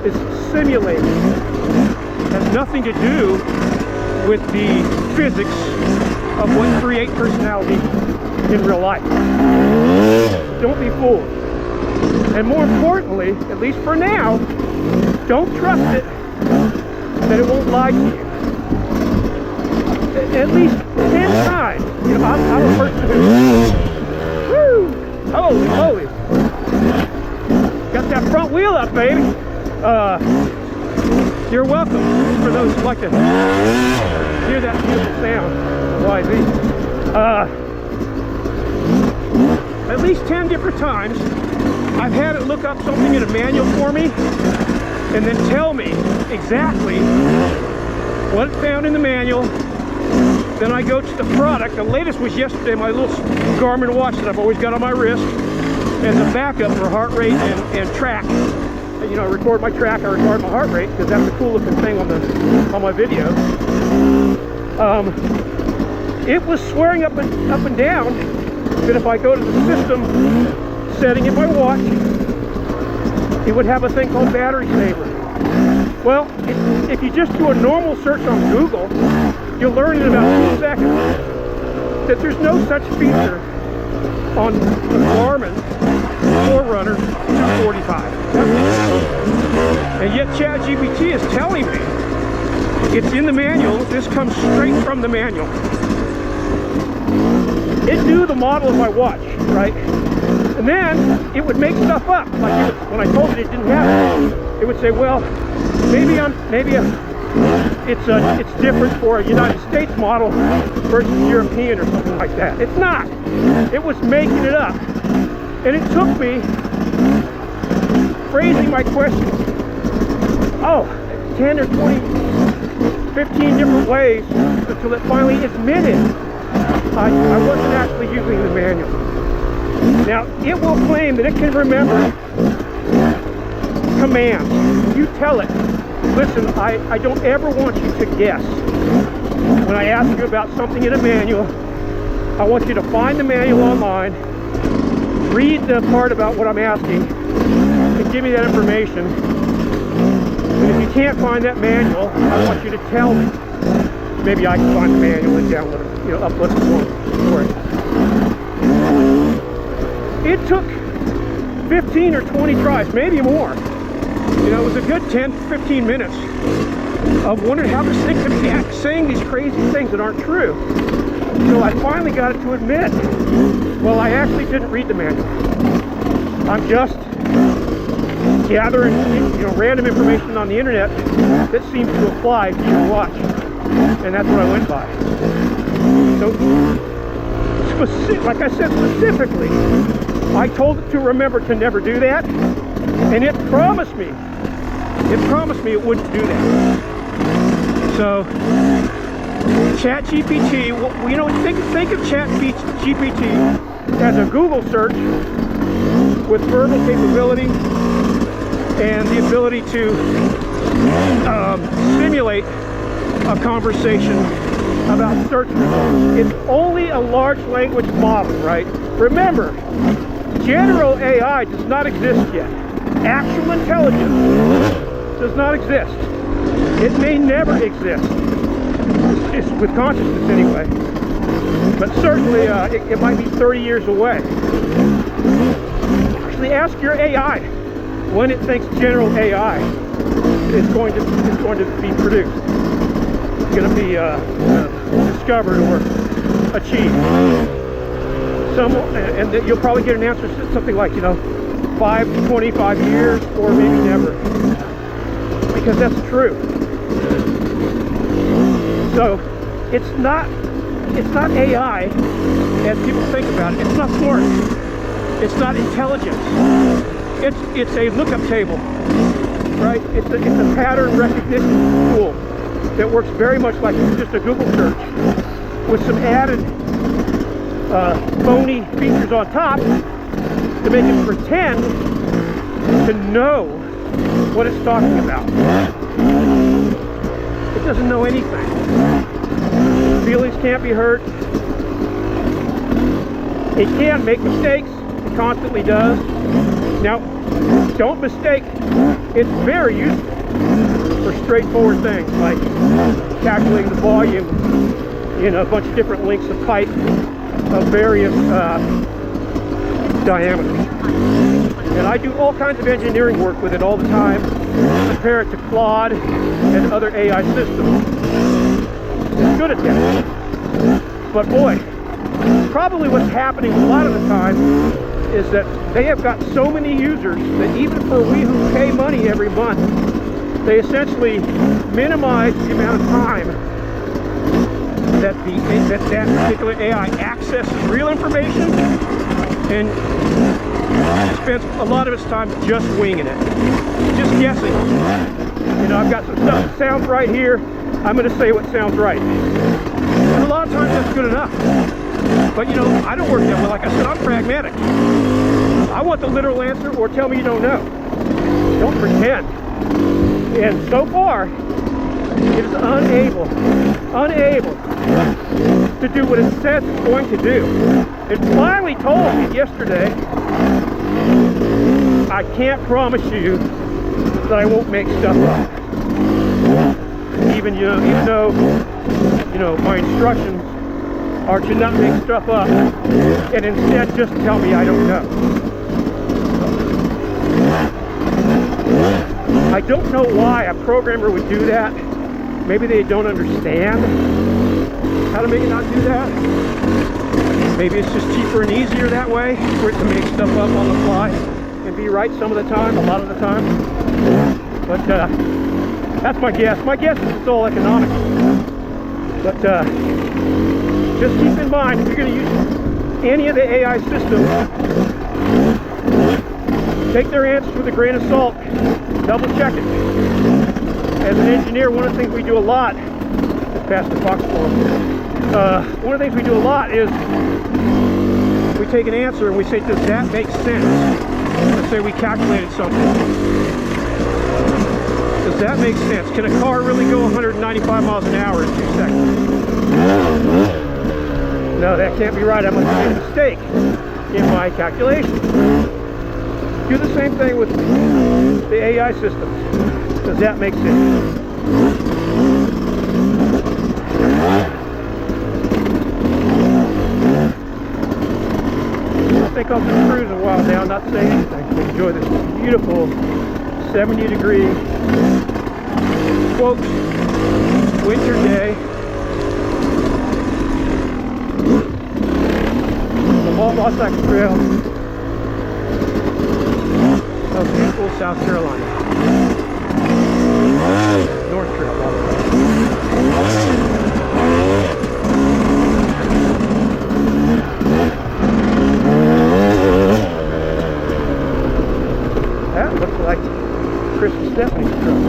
is simulated. It has nothing to do with the physics of what create personality in real life. Don't be fooled. And more importantly, at least for now, don't trust it that it won't lie to you. At least 10 times. You know, I'm a person who, woo, holy moly, got that front wheel up, baby. You're welcome. For those who like to hear that beautiful sound, YZ. At least 10 different times, I've had it look up something in a manual for me, and then tell me exactly what it found in the manual. Then I go to the product. The latest was yesterday, my little GARMIN watch that I've always got on my wrist, and the backup for heart rate and track. You know, I record my track, I record my heart rate, because that's a cool looking thing on my video. It was swearing up and down that if I go to the system setting in my watch, it would have a thing called battery saver. Well, if you just do a normal search on Google, you'll learn in about 2 seconds that there's no such feature on the Garmin Forerunner 245. And yet ChatGPT is telling me it's in the manual. This comes straight from the manual. It knew the model of my watch, right? And then it would make stuff up. Like when I told it didn't have it, it would say, well, maybe it's different for a United States model versus European or something like that. It's not. It was making it up. And it took me phrasing my questions, 10 or 20, 15 different ways until it finally admitted I wasn't actually using the manual. Now, it will claim that it can remember commands. You tell it, listen, I don't ever want you to guess. When I ask you about something in a manual, I want you to find the manual online, read the part about what I'm asking, and give me that information. And if you can't find that manual, I want you to tell me. Maybe I can find the manual and download it, upload it for it. It took 15 or 20 tries, maybe more. It was a good 10, 15 minutes of wondering how this thing could be saying these crazy things that aren't true. Until I finally got it to admit, well, I actually didn't read the manual. I'm just gathering, random information on the internet that seems to apply to your watch. And that's what I went by. So, like I said, specifically, I told it to remember to never do that, and it promised me it wouldn't do that. So, ChatGPT, think of ChatGPT as a Google search with verbal capability and the ability to simulate a conversation about search results. It's only a large language model, right? Remember, general AI does not exist yet. Actual intelligence does not exist. It may never exist. It's with consciousness anyway. But certainly it might be 30 years away. Actually ask your AI when it thinks general AI is going to be produced. It's going to be discovered or achieved. And you'll probably get an answer something like, 5 to 25 years or maybe never. because that's true. So it's not AI as people think about it. It's not smart. It's not intelligence. It's a lookup table, right? It's a pattern recognition tool that works very much like just a Google search with some added phony features on top to make it pretend to know what it's talking about. It doesn't know anything. Feelings can't be hurt. It can make mistakes. It constantly does. Now, don't mistake. It's very useful for straightforward things like calculating the volume in a bunch of different lengths of pipe of various diameters. And I do all kinds of engineering work with it all the time. Compare it to Claude and other AI systems. It's good at that. But boy, probably what's happening a lot of the time is that they have got so many users that even for we who pay money every month, they essentially minimize the amount of time that that particular AI accesses real information and spends a lot of its time just winging it, just guessing. You know, I've got some stuff that sounds right here. I'm going to say what sounds right. And a lot of times that's good enough. But you know, I don't work that way. Like I said, I'm pragmatic. I want the literal answer, or tell me you don't know. Don't pretend. And so far, it is unable to do what it says it's going to do. It finally told me yesterday, I can't promise you that I won't make stuff up. Even though my instructions are to not make stuff up and instead just tell me I don't know. I don't know why a programmer would do that. Maybe they don't understand how to make it not do that. Maybe it's just cheaper and easier that way for it to make stuff up on the fly and be right some of the time, a lot of the time. But that's my guess. My guess is it's all economical. But just keep in mind, if you're going to use any of the AI systems, take their answers with a grain of salt. Double check it. As an engineer, one of the things we do a lot, just past the box floor, one of the things we do a lot is we take an answer and we say, does that make sense? Let's say we calculated something. Does that make sense? Can a car really go 195 miles an hour in 2 seconds? No, that can't be right. I must have made a mistake in my calculation. Do the same thing with the AI systems. Does that make sense? I think I'll just cruise a while now, not say anything. Enjoy this beautiful 70-degree, quote, winter day. The Wambaw Cycle Trail of beautiful South Carolina. North Trail, by the way. That looks like Chris and Stephanie's truck.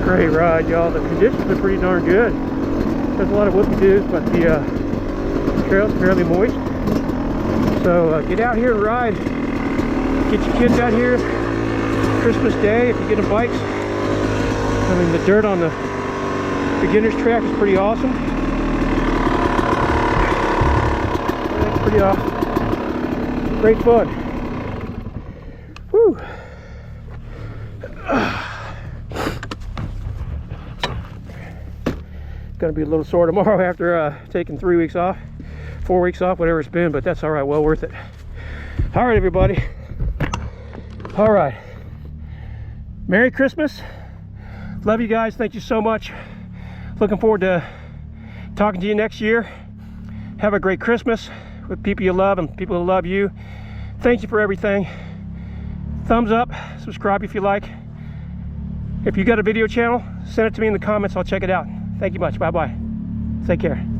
Great ride, y'all. The conditions are pretty darn good. There's a lot of whoopie-doos, but the trail's fairly moist. So get out here and ride. Get your kids out here Christmas Day if you get them bikes. I mean, the dirt on the beginner's track is pretty awesome. That's pretty awesome. Great fun. Woo! Gonna be a little sore tomorrow after taking 3 weeks off, 4 weeks off, whatever it's been, but that's all right, well worth it. All right, everybody. All right. Merry Christmas. Love you guys. Thank you so much. Looking forward to talking to you next year. Have a great Christmas with people you love and people who love you. Thank you for everything. Thumbs up, subscribe if you like. If you got a video channel, send it to me in the comments. I'll check it out. Thank you much. Bye-bye. Take care.